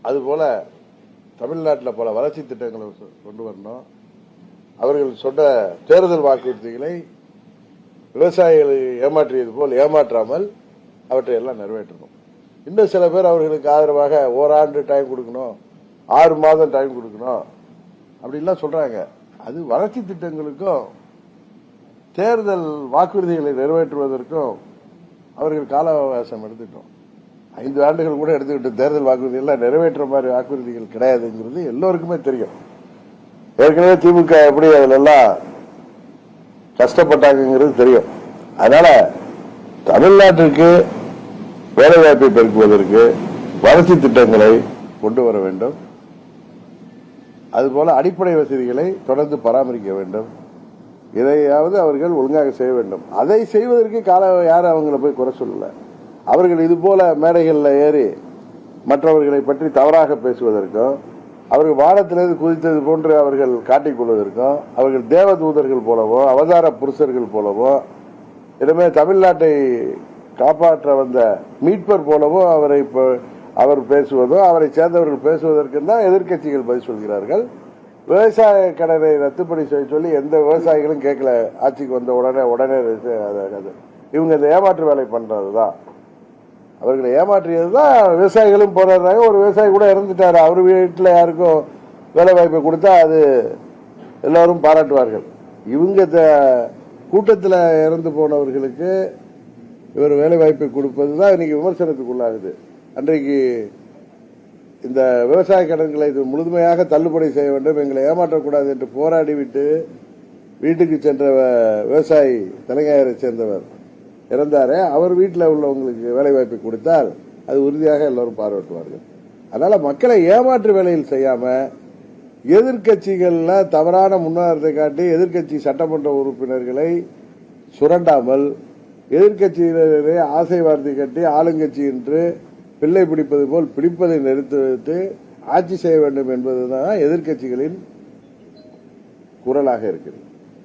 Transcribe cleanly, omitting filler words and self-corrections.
அதுபோல தமிழ்நாட்டில் பல வளர்ச்சி திட்டங்களை கொண்டு வரணும். அவர்கள் சொன்ன தேர்தல் வாக்குறுதிகளை விவசாயிகளை ஏமாற்றியது போல் ஏமாற்றாமல் அவற்றை எல்லாம் நிறைவேற்றணும். இன்னும் சில பேர் அவர்களுக்கு ஆதரவாக ஓராண்டு டைம் கொடுக்கணும், 6 மாதம் டைம் கொடுக்கணும் அப்படின்லாம் சொல்றாங்க. அது வளர்ச்சி திட்டங்களுக்கும் தேர்தல் வாக்குறுதிகளை நிறைவேற்றுவதற்கும் அவர்கள் கால அவகாசம் எடுத்துட்டோம். 5 ஆண்டுகள் கூட எடுத்துக்கிட்டு தேர்தல் வாக்குறுதிகள் நிறைவேற்ற மாதிரி வாக்குறுதிகள் கிடையாதுங்கிறது எல்லோருக்குமே தெரியும். ஏற்கனவே திமுக எப்படி அதுல எல்லாம் கஷ்டப்பட்டாங்கிறது தெரியும். அதனால தமிழ்நாட்டிற்கு வேலைவாய்ப்பை பெருக்குவதற்கு வளர்ச்சி திட்டங்களை கொண்டு வர வேண்டும். அதுபோல அடிப்படை வசதிகளை தொடர்ந்து பராமரிக்க வேண்டும். இதையாவது அவர்கள் ஒழுங்காக செய்ய வேண்டும். அதை செய்வதற்கு யாரும் அவங்களை போய் குறை சொல்லல. அவர்கள் இதுபோல மேடைகளில் ஏறி மற்றவர்களை பற்றி தவறாக பேசுவதற்கும், அவர்கள் வானத்திலிருந்து குதித்தது போன்று அவர்கள் காட்டிக்கொள்வதற்கும், அவர்கள் தேவதூதர்கள் போலவோ அவதார புருஷர்கள் போலவோ இனிமே தமிழ்நாட்டை காப்பாற்ற வந்த மீட்பர் போலவோ அவர் பேசுவதோ அவரை சேர்ந்தவர்கள் பேசுவதற்கு தான் எதிர்க்கட்சிகள் பதில் சொல்கிறார்கள். விவசாய கடனை ரத்துப்படி செய்ய சொல்லி எந்த விவசாயிகளும் கேட்கல. ஆட்சிக்கு வந்த உடனே இவங்க இந்த ஏமாற்று வேலை பண்றதுதான், அவர்களை ஏமாற்றியதுதான். விவசாயிகளும் போராடுறாங்க. ஒரு விவசாயி கூட இறந்துட்டாரு, அவர் வீட்டில் யாருக்கும் வேலை வாய்ப்பை கொடுத்தா அது எல்லாரும் பாராட்டுவார்கள். இவங்க கூட்டத்தில் இறந்து போனவர்களுக்கு இவர் வேலை வாய்ப்பை கொடுப்பதுதான் இன்னைக்கு விமர்சனத்துக்குள்ளாகுது. அன்றைக்கு இந்த விவசாய கடன்களை முழுமையாக தள்ளுபடி செய்ய வேண்டும், எங்களை ஏமாற்றக்கூடாது என்று போராடிவிட்டு வீட்டுக்கு சென்ற விவசாயி தலைஞரை சேர்ந்தவர் இறந்தாரே, அவர் வீட்டில் உள்ளவங்களுக்கு வேலை வாய்ப்பை கொடுத்தால் அது உறுதியாக எல்லாரும் பாராட்டுவார்கள். அதனால மக்களை ஏமாற்று வேலையில் செய்யாம எதிர்கட்சிகள்ல தவறான முன்னேற்றத்தை காட்டி எதிர்கட்சி சட்டமன்ற உறுப்பினர்களை சுரண்டாமல் எதிர்கட்சியினரை ஆசை வார்த்தை கட்டி ஆளுங்கட்சி என்று பிள்ளை பிடிப்பது போல் பிடிப்பதை நிறுத்தி வைத்து ஆட்சி செய்ய வேண்டும் என்பதுதான் எதிர்கட்சிகளின் குரலாக இருக்கிறது.